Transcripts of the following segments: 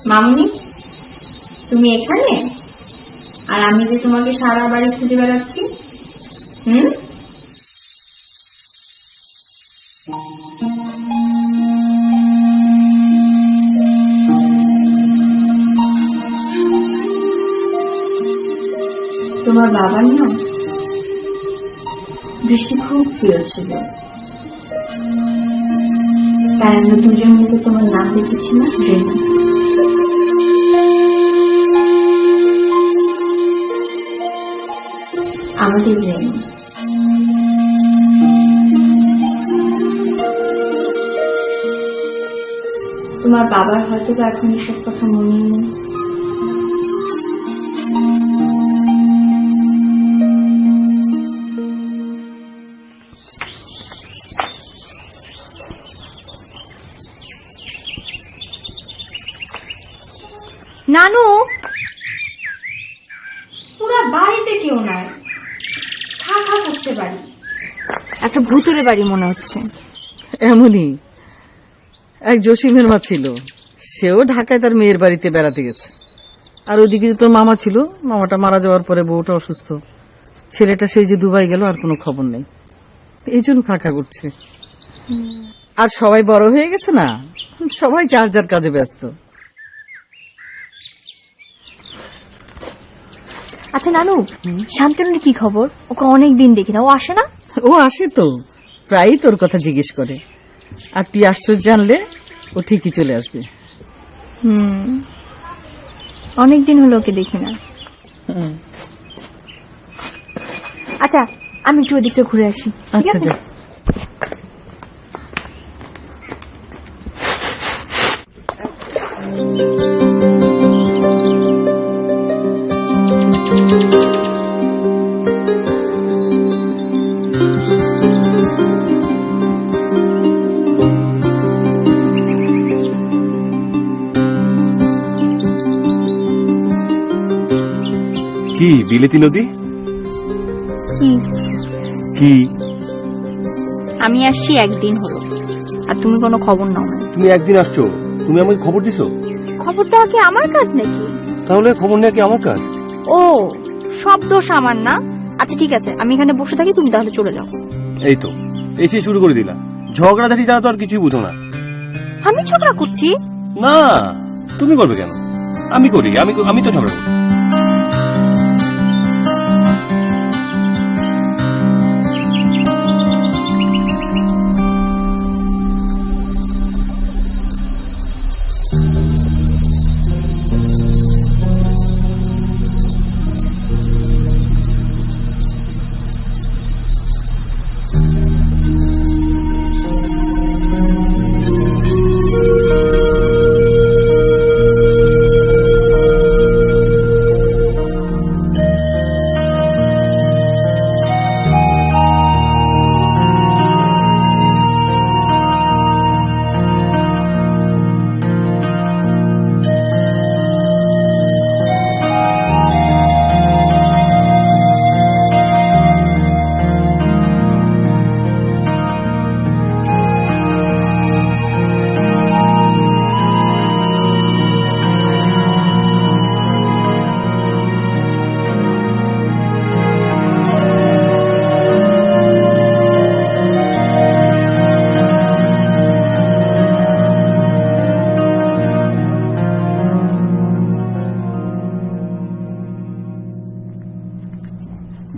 মামুনি, তুমি এখানে? আর আমি যে তোমাকে সারা বাড়ি খুঁজে বেড়াচ্ছি। তোমার বাবার না বৃষ্টি খুব প্রিয় ছিল, তাই আমরা দুজন মিলে তোমার নাম লিখেছি না রেনু। আমাদের রেনু। তোমার বাবার হয়তো এখন এসব কথা মনে নেই। নানু, পুরা বাড়িতে কেউ নাই, খা খা করছে বাড়ি। একটা ভূতুরে বাড়ি মনে হচ্ছে। এমনই এক জসিমের মা ছিল, সেও ঢাকায় তার মেয়ের বাড়িতে বেড়াতে গেছে। আর ওইদিকে তো মামা ছিল, মামাটা মারা যাওয়ার পরে বউটা অসুস্থ, ছেলেটা সেই যে দুবাই গেল, আর কোনো খবর নেই, এই জন্য খাকা করছে। আর সবাই বড় হয়ে গেছে না, সবাই যার যার কাজে ব্যস্ত। আচ্ছা নানু, শান্তনুর কি খবর? ওকে অনেকদিন দেখি না, ও আসে না? ও আসে তো, প্রায়ই তোর কথা জিজ্ঞেস করে। আর তুই আশ্চর্য জানলে ও ঠিকই চলে আসবে। অনেকদিন হলো ওকে দেখি না। আচ্ছা, আমি একটু ওদিকটা ঘুরে আসি। আচ্ছা যা। কি বিলেতি নদী? কি আমি আসছি একদিন হলো, আর তুমি কোনো খবর নাও না। তুমি একদিন আসছো, তুমি আমাকে খবর দিছো? খবর দেওয়া কি আমার কাজ নাকি? তাহলে খবর নেওয়া কি আমার কাজ? ও, সব দোষ আমার না। আচ্ছা ঠিক আছে, আমি এখানে বসে থাকি, তুমি তাহলে চলে যাও। এই তো এসে শুরু করে দিলা ঝগড়াঝাটি, যারা তো আর কিছুই বুঝো না। আমি ঝগড়া করছি না, তুমি করবে কেন? আমি করি, আমি তো ঝগড়া করি।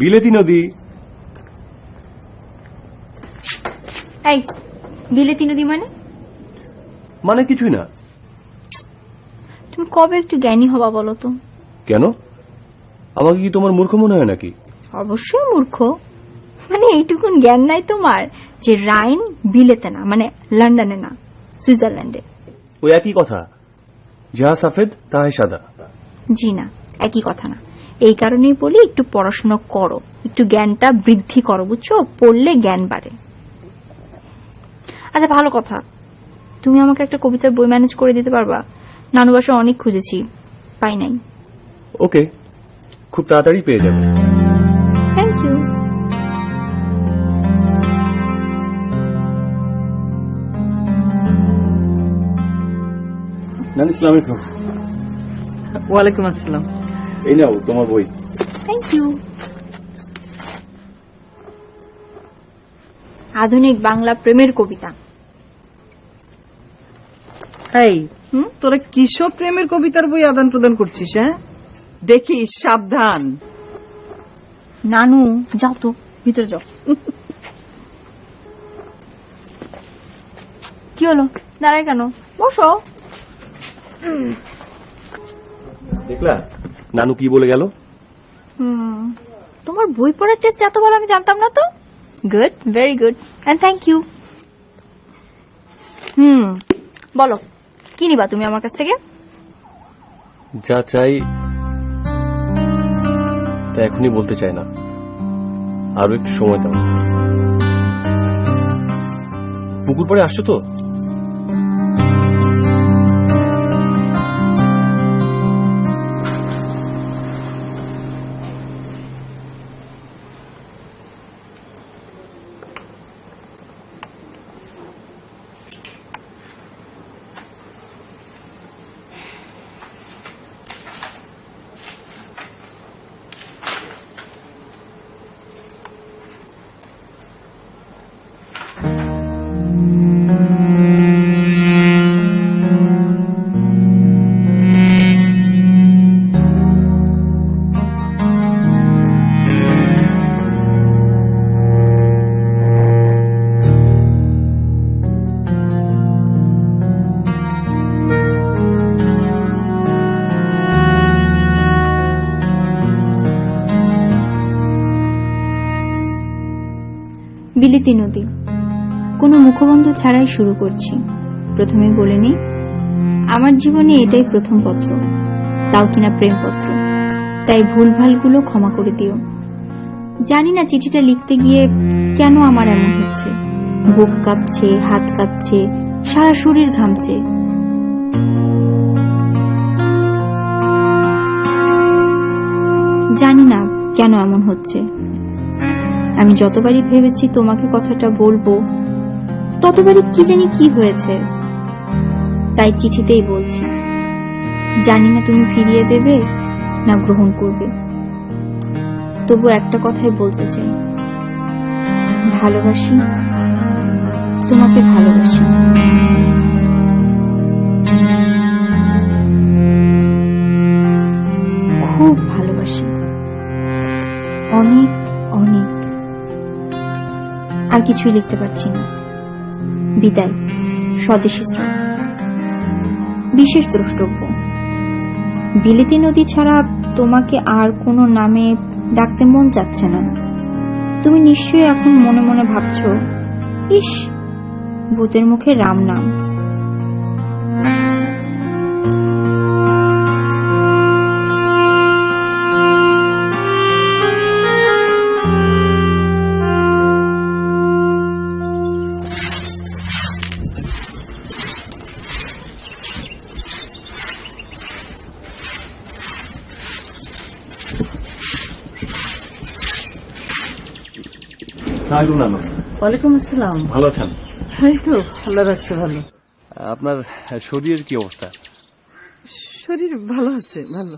বিলেতি নদী। এই বিলেতি নদী মানে কিছুই না। তুমি কবে একটু জ্ঞানী হবা বলো তো? কেন, আমাকে কি তোমার মূর্খ মনে হয় নাকি? অবশ্যই মূর্খ। মানে এইটুকুন জ্ঞান নাই তোমার যে রাইন বিলেতে না, মানে লন্ডনে না, সুইজারল্যান্ডে। ওই একই কথা, যাহা সাফেদ তাহাই সাদা। জি না, একই কথা না। এই কারণেই বলি একটু পড়াশোনা করো, একটু জ্ঞানটা বৃদ্ধি করো, বুঝছো? পড়লে জ্ঞান বাড়ে। আচ্ছা ভালো কথা, তুমি আমাকে একটা কবিতার বই ম্যানেজ করে দিতে পারবা? নানু বাসায় অনেক খুঁজেছি, পাই নাই। ওকে, খুব তাড়াতাড়ি পেয়ে যাবে। Thank you. নানি, আসসালামু আলাইকুম। ওয়ালাইকুম আসসালাম। এই নাও তোমার বই। Thank you. আধুনিক বাংলা প্রেমের কবিতা। এই তোরা কিসব প্রেমের কবিতার বই আদান প্রদান করছিস? হ্যাঁ, দেখিস সাবধান। নানু যাও তো, ভিতরে যাও। কি হলো, দাঁড়ায় কেন? বসো। দেখলা নানু কি বলে গেল? তোমার বই পড়ার টেস্ট এত ভালো আমি জানতাম না তো। Good, very good, and thank you. বলো, কি নিবা তুমি আমার কাছ থেকে? যা চাই তা এখনই বলতে চাই না, আরো একটু সময় দাও। পুকুর পাড়ে আসছো তো? বিলিতি নদী। কোনো মুখবন্ধ ছাড়াই শুরু করছি। প্রথমে বলে নিই, আমার জীবনে এটাই প্রথম পত্র, তাও কিনা প্রেমপত্র। তাই ভুলভালগুলো ক্ষমা করে দিও। জানি না চিঠিটা লিখতে গিয়ে কেন আমার এমন হচ্ছে। বুক কাঁপছে, হাত কাঁপছে, সারা শরীর ঘামছে। জানি না কেন এমন হচ্ছে। আমি যতবারই ভেবেছি তোমাকে কথাটা বলবো, ততবারই কি জানি কি হয়েছে। তাই চিঠিতেই বলছি। জানি না তুমি ফিরিয়ে দেবে না গ্রহণ করবে, তবু একটা কথাই বলতে চাই, ভালোবাসি, তোমাকে ভালোবাসি। খুব ভালোবাসি, অনেক অনেক। আর কিছুই লিখতে পারছি না। বিদায়, স্বদেশী স্রোত। বিশেষ দ্রষ্টব্য, বিলিতি নদী ছাড়া তোমাকে আর কোনো নামে ডাকতে মন চাচ্ছে না। তুমি নিশ্চয়ই এখন মনে মনে ভাবছো, ইস, ভূতের মুখে রাম নাম। ওয়ালাইকুম আসসালাম। ভালো আছেন? এই তো ভালো রাখছে। ভালো। আপনার শরীরের কি অবস্থা? শরীর ভালো আছে, ভালো।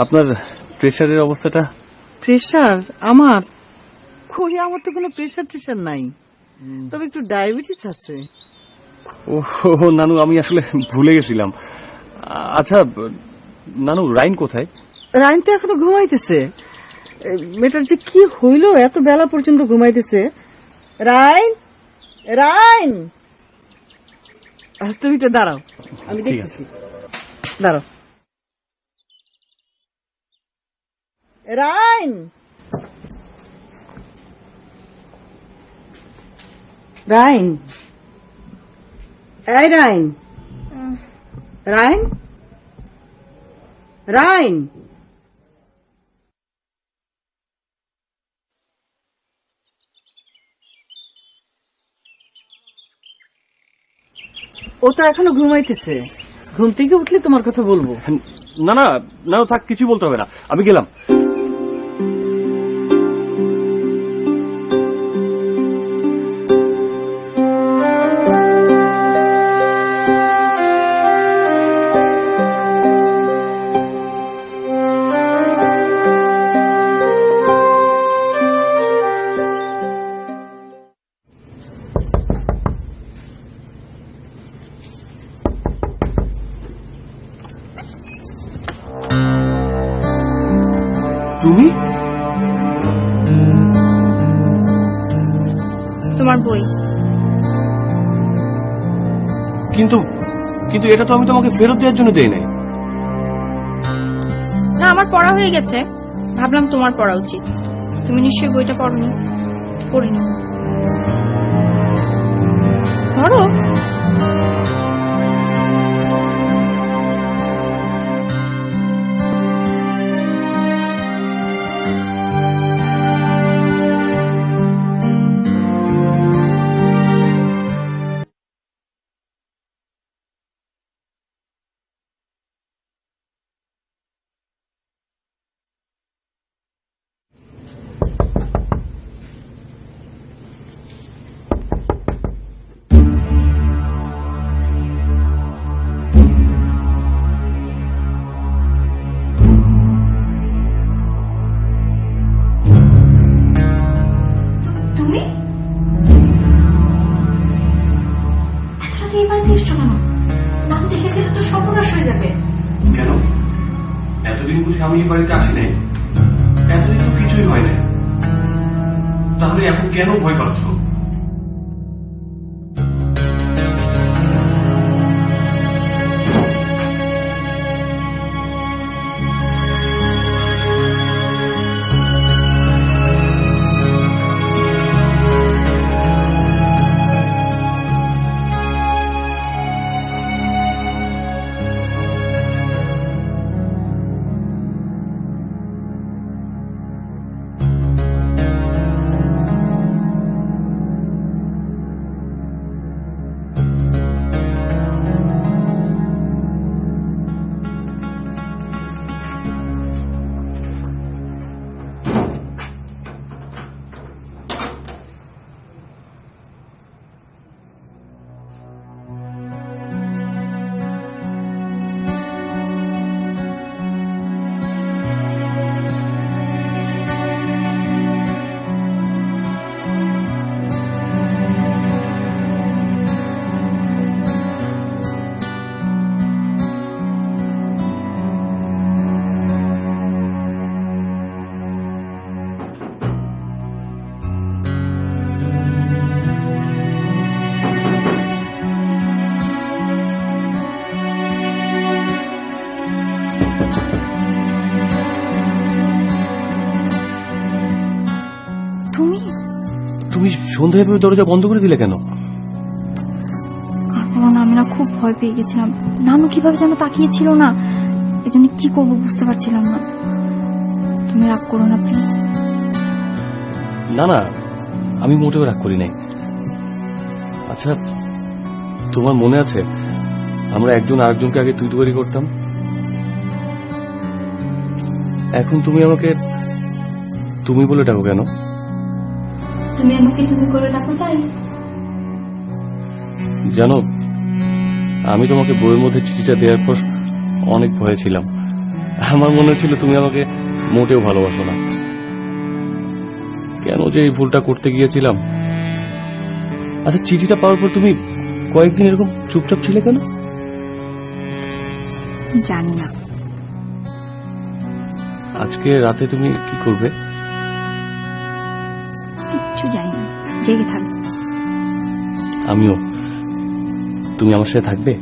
আপনার প্রেশারের অবস্থাটা? প্রেশার আমার কই, আমার তো কোনো প্রেশার টেশার নাই, তবে একটু ডায়াবেটিস আছে। ও নানু, আমি আসলে ভুলে গেছিলাম। আচ্ছা নানু, রাইন কোথায়? রাইন তো এখনো ঘুমাইতেছে। মেয়েটার যে কি হইলো, এত বেলা পর্যন্ত ঘুমাইতেছে। রাইন, রাইন, তুমি তো দাঁড়াও, আমি দেখতেছি। দাঁড়াও। রাইন, রাইন, এই রাইন, রাইন, রাইন। ও তো এখনো ঘুমাইতেছে। ঘুম থেকে উঠলে তোমার কথা বলবো। না না না, থাক, কিছু বলতে হবে না, আমি গেলাম। তুমি? তোমার বই। কিন্তু কিন্তু এটা তো আমি তোমাকে ফেরত দেওয়ার জন্য দেই নাই। না, আমার পড়া হয়ে গেছে, ভাবলাম তোমার পড়া উচিত। তুমি নিশ্চয়ই বইটা পড়নি। পড়িনি। ধরো। তুমি এত রাতে এবার এসছো কেন? নাম দেখে গেলে তো সর্বনাশ হয়ে যাবে। কেন? এতদিন বুঝি আমি এই বাড়িতে আসি নাই? এতদিন তো কিছুই হয় নাই, তাহলে এখন কেন ভয় পাচ্ছ? তুমি সন্ধ্যায় দরজা বন্ধ করে দিলে কেন? আমি না খুব ভয় পেয়ে গেছিলাম। নানু কিভাবে যেন তাকিয়েছিল না, এজন্য কি করব বুঝতে পারছিলাম না। তুমি রাগ করো না প্লিজ। না না, আমি মোটেও রাগ করি নাই। আচ্ছা, তোমার মনে আছে আমরা একজন আরেকজনকে আগে তুই তুই করতাম? এখন তুমি আমাকে তুমি বলে ডাকো কেন? তুমি আমাকে তুমি করে ডাকো তাই? জানো, আমি তোমাকে বইয়ের মধ্যে চিঠিটা দেওয়ার পর অনেক ভয়ে ছিলাম। আমার মনে হচ্ছিল তুমি আমাকে মোটেও ভালোবাসো না। কেন যে এই ভুলটা করতে গিয়েছিলাম। আচ্ছা, চিঠিটা পাওয়ার পর তুমি কয়েকদিন এরকম চুপচাপ ছিলে কেন? জানি না। আজকে রাতে তুমি কি করবে? কিচ্ছু জানি না, জেগে থাকবে। আমিও। তুমি আমার সাথে থাকবে?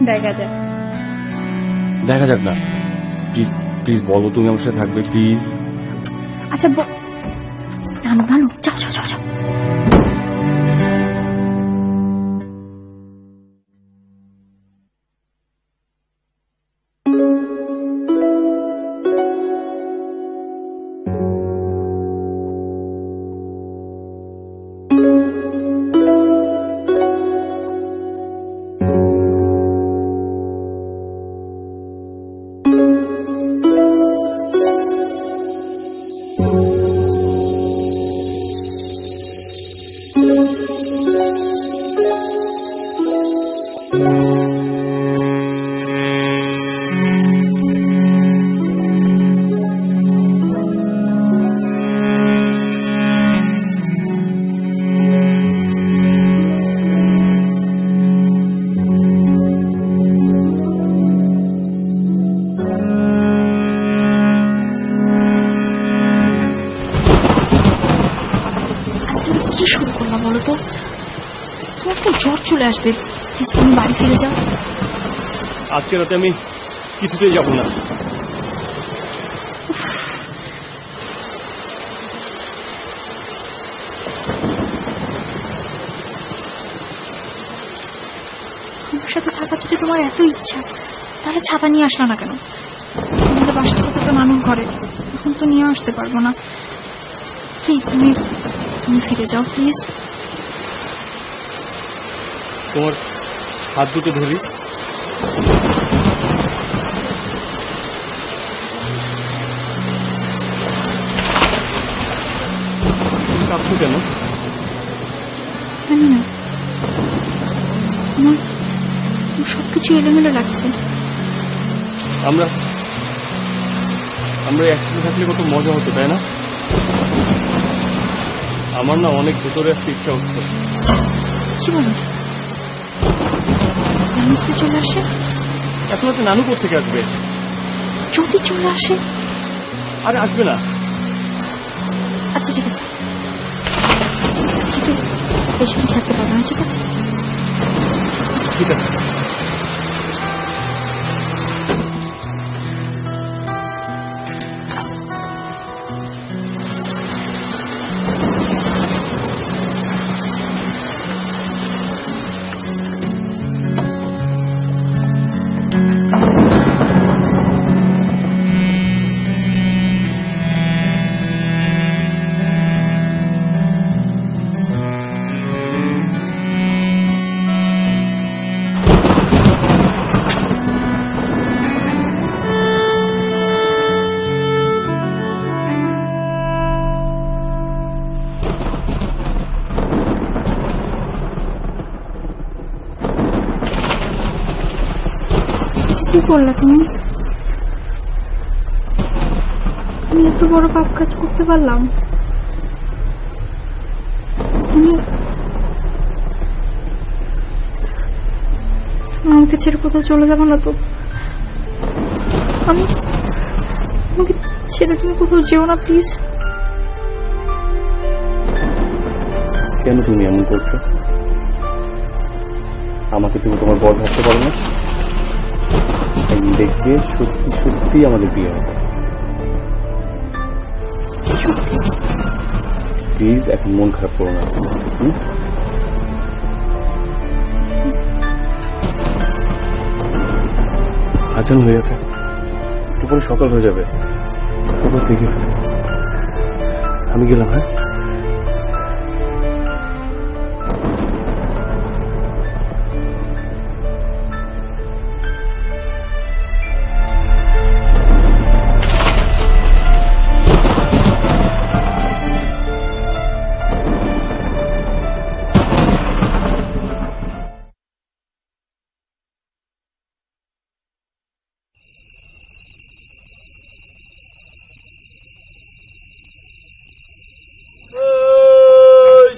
দেখা যাক। দেখা যাক না, প্লিজ প্লিজ বলো তুমি আমার সাথে থাকবে প্লিজ। আচ্ছা নানু নানু, যাও যাও যাও যাও। জ্বর চলে আসবে। প্লিজ তুমি বাড়ি ফিরে যাও। আজকে রাতে আমি কিছুতেই যাব না। আমার সাথে থাকা যদি তোমার এত ইচ্ছা, তাহলে ছাতা নিয়ে আসলো না কেন? আমাদের বাসার সাথে তো নানুর ঘরে, এখন তো নিয়ে আসতে পারবো না। প্লিজ তুমি ফিরে যাও প্লিজ। তোমার হাত দুটো ধরি। কাঁপছো কেন? জানি না, আমার সবকিছু এলোমেলো লাগছে। আমরা একসাথে থাকলে কত মজা হতো, তাই না? আমার না অনেক ভেতরে আসতে ইচ্ছা হচ্ছে। কি বলো? নানু যদি চলে আসে? এখন হচ্ছে নানু কোথেকে আসবে? যদি চলে আসে? আরে আসবে না। আচ্ছা ঠিক আছে, কিন্তু বেশিক্ষণ থাকতে পারবো না, ঠিক আছে? ঠিক আছে। কি করলা তুমি? আমি এত বড় পাপ কাজ করতে পারলাম? আমাকে ছেড়ে কোথাও চলে যাবো না তো? আমাকে ছেড়ে তুমি কোথাও যেও না প্লিজ। কেন তুমি এমন করছো? আমাকে তুমি তোমার বর ভাবতে পারো না? দেখবে সত্যি সত্যি আমাদের বিয়ে হবে। প্লিজ এখন মন খারাপ করো না। আজান হয়ে গেছে, একটু পরে সকাল হয়ে যাবে। তারপর দেখে আমি গেলাম। হ্যাঁ,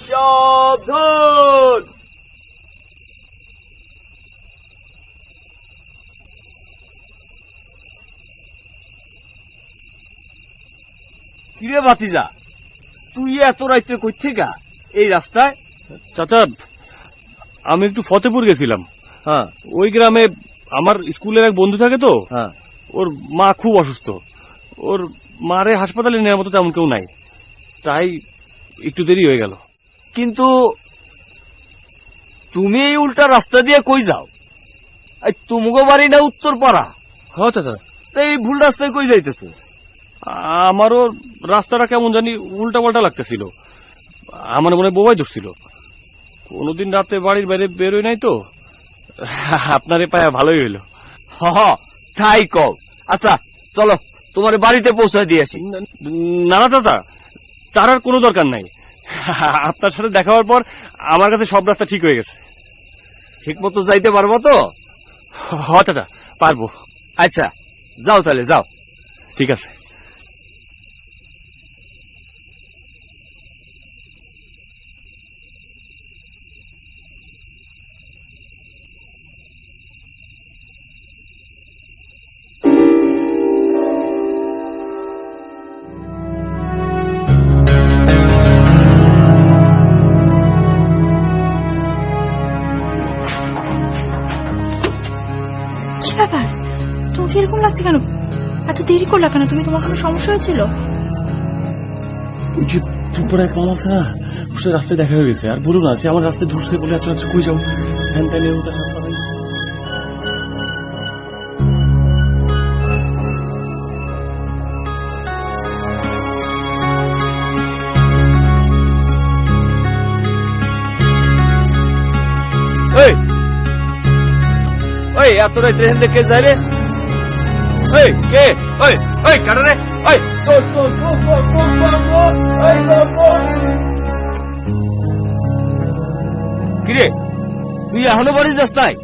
সাবধান। কিরে ভাতিজা, তুই এত রাইতে করছে গা এই রাস্তায়? চাচা, আমি একটু ফতেপুর গেছিলাম। হ্যাঁ ওই গ্রামে আমার স্কুলের এক বন্ধু থাকে তো, হ্যাঁ। ওর মা খুব অসুস্থ। ওর মারে হাসপাতালে নেওয়ার মতো তেমন কেউ নাই, তাই একটু দেরি হয়ে গেল। কিন্তু তুমি এই উল্টা রাস্তা দিয়ে কই যাও? তুমগো বাড়ি না উত্তর পাড়া? হ্যাঁ চাচা, এই ভুল রাস্তায় কই যাইতেছো? আমারও রাস্তাটা কেমন জানি উল্টা পাল্টা লাগতেছিল। আমার মনে বোবাই ধরছিল। কোনোদিন রাতে বাড়ির বাইরে বেরোয় নাই তো, আপনারে পায়া ভালোই হইল। হ তাই কও। আচ্ছা চলো, তোমার বাড়িতে পৌঁছায় দিয়ে আসি। না না চাচা, তার আর কোনো দরকার নাই। আপনার সাথে দেখা হওয়ার পর আমার কাছে সব রাস্তা ঠিক হয়ে গেছে। ঠিক মতো যাইতে পারবো তো? হ্যাঁ চাচা, পারবো। আচ্ছা যাও তাহলে, যাও। ঠিক আছে। ব্যাপার, তোমাকে এরকম লাগছে কেন? এত দেরি করলা কেন তুমি? তোমার কোনো সমস্যা হয়েছিল? ওই যে দুপুরে এক মামা আছে না, ওর সাথে রাস্তায় দেখা হয়ে গেছে। আর বলো না, সে আমার রাস্তায় ঢুকছে বলে এত রাত্রে কই যাও, হ্যান ত্যান এর ওটা সাত পাবেন। ওই ওই এত রাইতে হেন দেখে যায় রে? ওই কে? ওই ওই কাটা রে? ওই চল চল চল চল চল চল চল, ওই চল চল। কিরে তুই এখনো বাড়ি যাস নাই?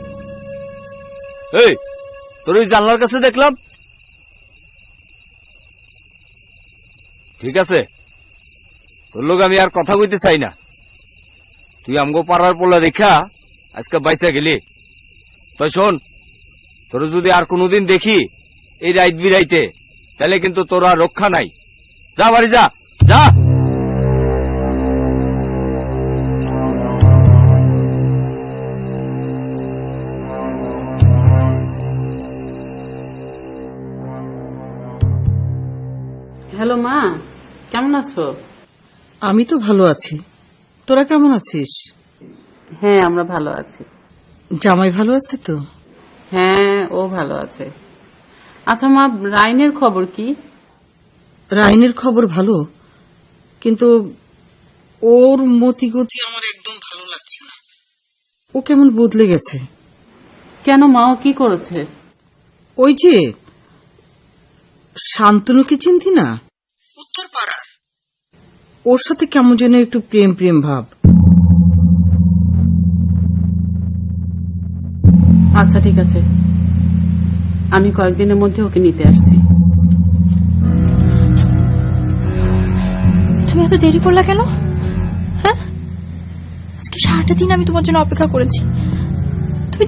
এই তোর ওই জানলার কাছে দেখলাম। ঠিক আছে, তোর লোক আমি আর কথা কইতে চাই না। তুই আমগো পাড়ার পোলা দেখা আজকে বাইসা গেলি। তাই শোন, তোর যদি আর কোনোদিন দেখি এই রাইত বিরাইতে, তাহলে কিন্তু তোর আর রক্ষা নাই। যা বাড়ি যা, যা। হ্যালো মা, কেমন আছো? আমি তো ভালো আছি, তোরা কেমন আছিস? হ্যাঁ আমরা ভালো আছি। জামাই ভালো আছে তো? হ্যাঁ ও ভালো আছে। আচ্ছা মা, রাইনের খবর কি? রাইনের খবর ভালো, কিন্তু ওর মতিগতি আমার একদম ভালো লাগছে না। ও কেমন বদলে গেছে। কেন মা, ও কি করেছে? ওই যে শান্তনুকে চিনতি না, উত্তর পাড়ার, ওর সাথে কেমন যেন একটু প্রেম প্রেম ভাব। আচ্ছা ঠিক আছে, আমি কয়েকদিনের মধ্যে ওকে নিতে আসছি। তুমি এত দেরি করলা কেন? হ্যাঁ, আজকে সারাটা দিন আমি তোমার জন্য অপেক্ষা করেছি। তুমি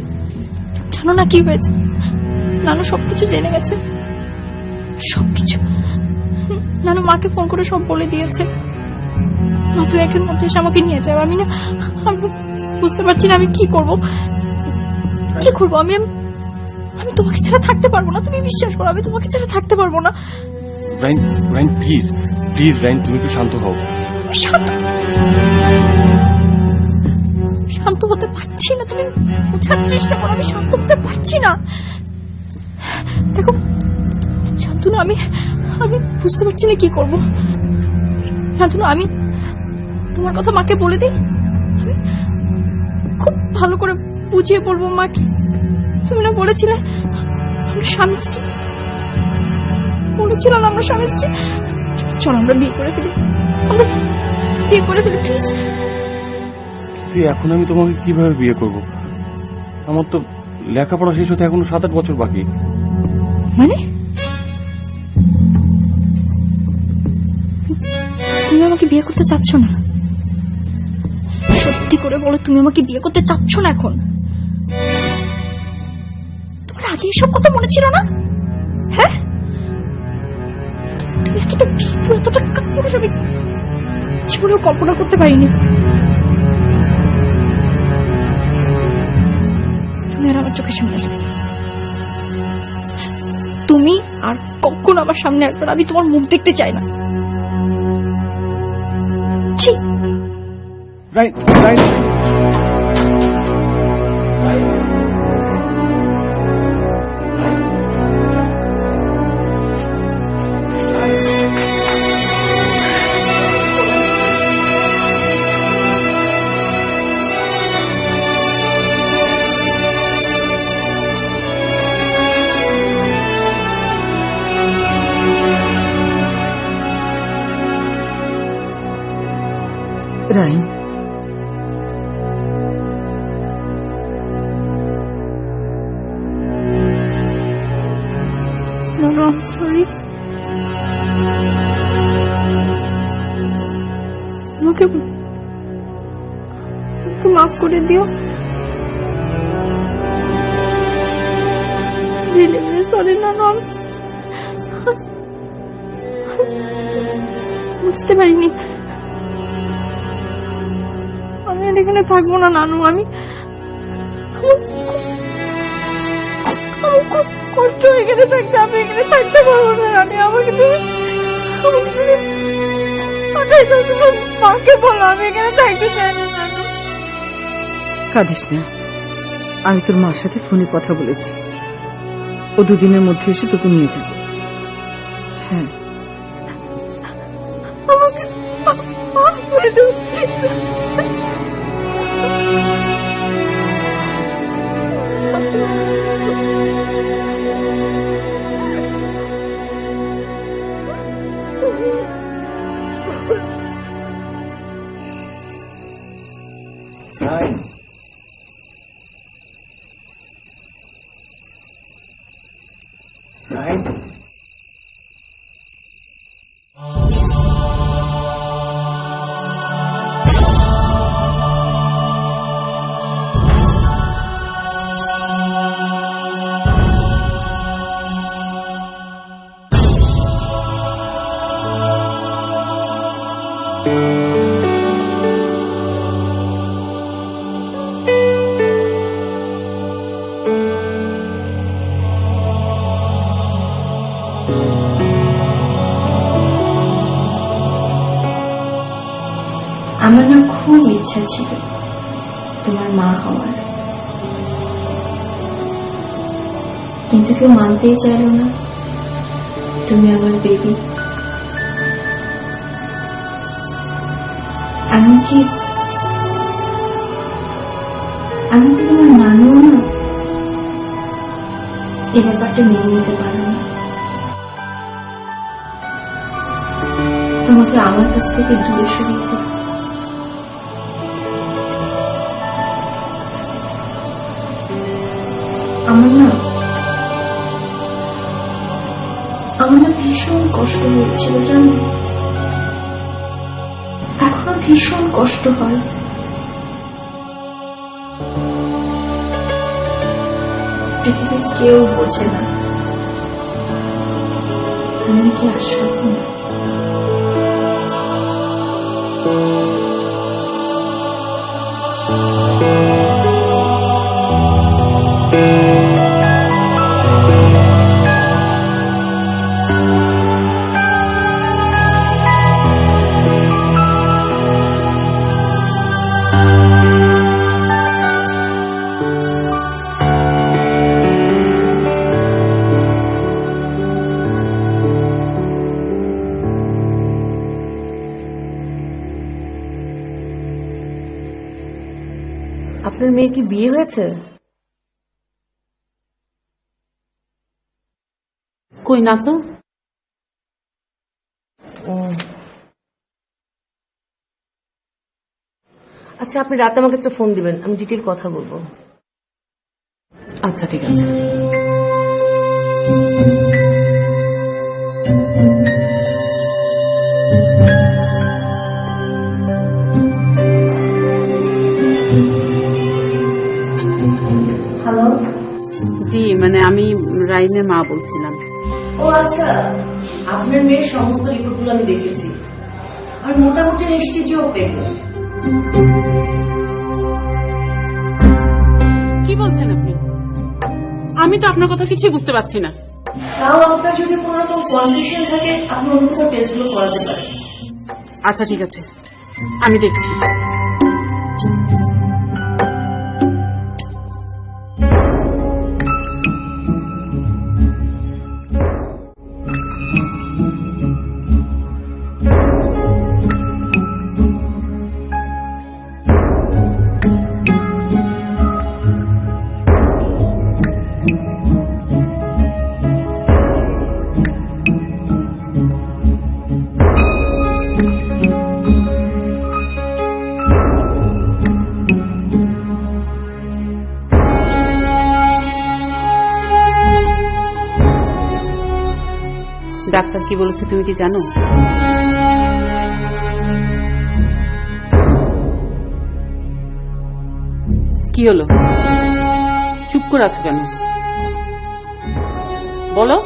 জানো না কি হয়েছে? নানু সবকিছু জেনে গেছে, সবকিছু। নানু মাকে ফোন করে সব বলে দিয়েছে। মা তো একের মধ্যে এসে আমাকে নিয়ে যাবে। আমি বুঝতে পারছি না আমি কি করব। কি করবো আমি? আমি তোমাকে ছাড়া থাকতে পারবো না, তুমি বিশ্বাস করো, আমি তোমাকে ছাড়া থাকতে পারবো না। রাইন রাইন প্লিজ প্লিজ রাইন, তুমি একটু শান্ত হও। শান্ত হতে পারছি না, তুমি বোঝার চেষ্টা করো। আমি শান্ত হতে পারছি না। দেখো শান্তনু, আমি বুঝতে পারছি না কি করবো। শান্তনু, আমি তোমার কথা মাকে বলে দিই, খুব ভালো করে বুঝিয়ে বলবো মাকে। তুমি না বলেছিলে আমরা স্বামী স্ত্রী, বলেছিলাম আমরা স্বামী স্ত্রী। চলো আমরা বিয়ে করে ফেলি, আমরা বিয়ে করে ফেলি প্লিজ। তুই এখন আমি তোমাকে কিভাবে বিয়ে করব? আমার তো লেখাপড়া শেষ হতে এখনো 7-8 বছর বাকি। মানে তুমি আমাকে বিয়ে করতে চাচ্ছ না? সত্যি করে বলো, তুমি আমাকে বিয়ে করতে চাচ্ছ না এখন? তোমার আগে এসব কথা মনে ছিল না? হ্যাঁ, তুমি এতটা ভীতু, এতটা কাপুরুষ আমি জীবনেও কল্পনা করতে পারিনি। তুমি আর আমার চোখের সামনে আসবে না। তুমি আর কখনো আমার সামনে আসবে না। আমি তোমার মুখ দেখতে চাই না। ছি। রাইন রাইন রাইন, No, I'm sorry. আমাকে মাফ করে দিও। সরি না, বুঝতে পারিনি। আমি আর এখানে থাকবো না নানু। আমি আমার খুব কষ্ট এখানে থাকতে, আমি এখানে থাকতে পারবো না রানী। আমাকে তুমি মাকে বলো আমি এখানে থাকতে চাই না রানু। কাঁদিস না, আমি তোর মার সাথে ফোনে কথা বলেছি, ও দুদিনের মধ্যে এসে তোকে নিয়ে যাবে। হ্যাঁ, আমাকে মাফ করে দাও please। আমার না খুব ইচ্ছা ছিল তোমার মা হওয়ার, কিন্তু কেউ মানতেই চাইল না তুমি আমার বেবি। এমনকি তোমার নানুও না এই ব্যাপারটা মেনে নিতে পারো না। তোমাকে আমার কাছ থেকে দূরে সরিয়ে দিই। আমার না ভীষণ কষ্ট হয়েছিল জানো, এখনো ভীষণ কষ্ট হয়। পৃথিবীর কেউ বোঝে না এমনকি আশরাফ না। আপনার মেয়ে কি বিয়ে হয়েছে? কই না তো। আচ্ছা, আপনি রাতে আমাকে একটা ফোন দিবেন, আমি ডিটেইল কথা বলবো। আচ্ছা ঠিক আছে। হ্যালো, জি মানে আমি রাইনের মা বলছিলাম। ও আচ্ছা, আপনার মেয়ের সমস্ত রিপোর্টগুলো আমি দেখেছি, আর মোটামুটি নিশ্চিত যে ও প্রেগন্যান্ট। কি বলছেন আপনি? আমি তো আপনার কথা কিছুই বুঝতে পারছি না। তাও আপনার যদি কোনো রকম কনফিউশন থাকে আপনি অন্য কোথাও টেস্টগুলো করাতে পারেন। আচ্ছা ঠিক আছে, আমি দেখছি। ডাক্তার কি বলেছে তুমি কি জানো? কি হলো, চুপ করে আছো কেন? বলো,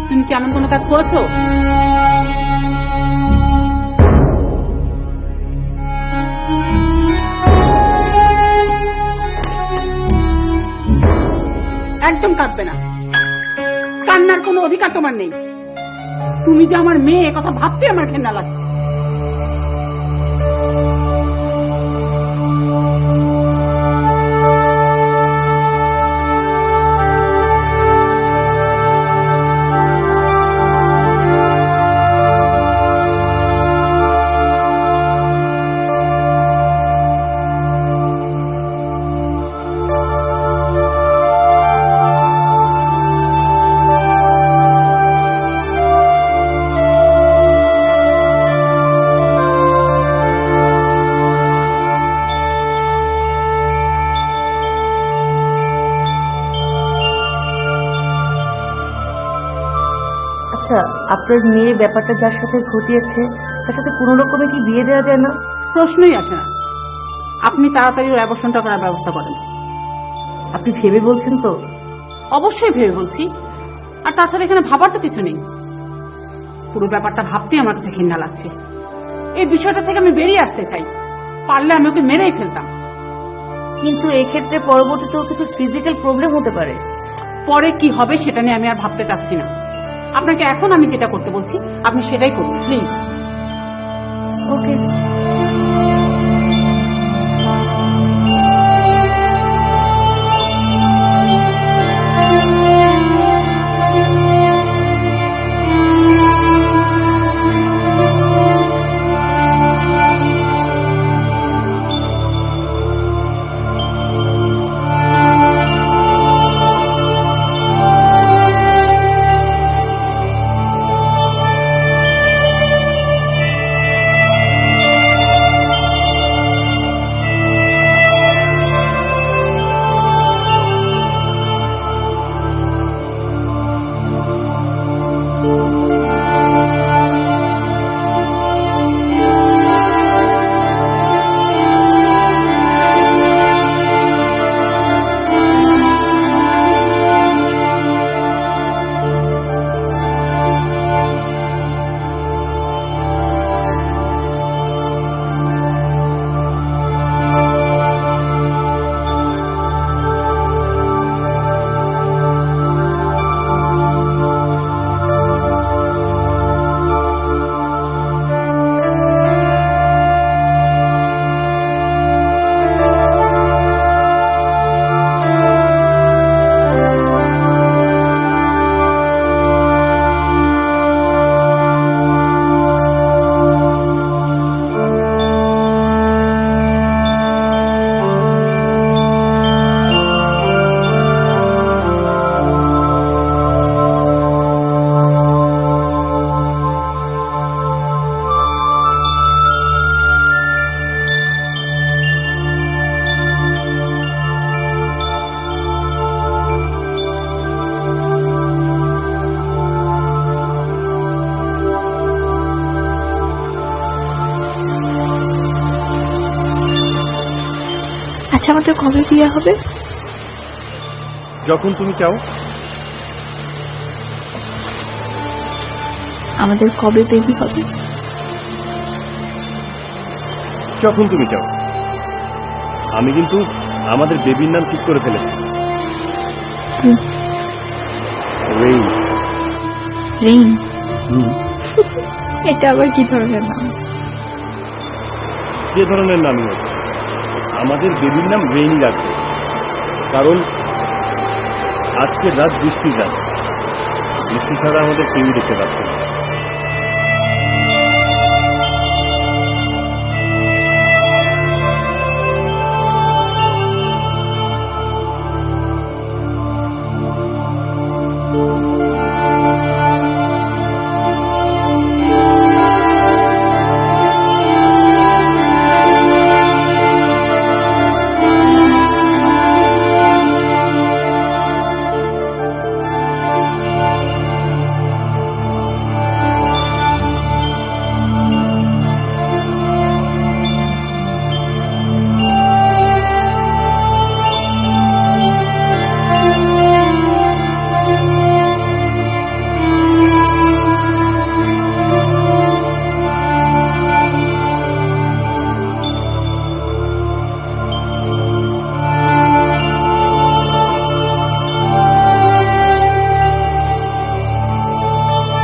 তুমি কি এমন কোনো কাজ করেছো? একদম কাঁদবে না, কান্নার কোনো অধিকার তোমার নেই। তুমি যে আমার মেয়ে, কথা ভাবতে আমার ঘেন্না লাগছে। আচ্ছা, আপনার মেয়ে ব্যাপারটা যার সাথে ঘটিয়েছে তার সাথে কোনো রকমে কি বিয়ে দেওয়া যায় না? প্রশ্নই আসে না। আপনি তাড়াতাড়ি ওর অ্যাবর্শনটা করার ব্যবস্থা করেন। আপনি ভেবে বলছেন তো? অবশ্যই ভেবে বলছি। আর তাছাড়া এখানে ভাবার তো কিছু নেই। পুরো ব্যাপারটা ভাবতেই আমার কাছে ঘৃণা লাগছে। এই বিষয়টা থেকে আমি বেরিয়ে আসতে চাই। পারলে আমি ওকে মেরেই ফেলতাম। কিন্তু এক্ষেত্রে পরবর্তীতেও কিছু ফিজিক্যাল প্রবলেম হতে পারে। পরে কি হবে সেটা নিয়ে আমি আর ভাবতে চাচ্ছি না। আপনাকে এখন আমি যেটা করতে বলছি আপনি সেটাই করুন প্লিজ। ওকে। আচ্ছা, আমাদের কবে বিয়ে হবে? যখন তুমি চাও। আমাদের কবে বেবি হবে? যখন তুমি চাও। আমি কিন্তু আমাদের বেবির নাম ঠিক করে ফেলেছি। রেইন। রেইন? এটা আবার কি ধরনের নাম? যে ধরনের নামই হোক, আমাদের বেবির নাম রেইনই রাখবে। কারণ আজকে রাত বৃষ্টির রাত, বৃষ্টি ছাড়া আমাদের কেউই দেখতে পাচ্ছে না।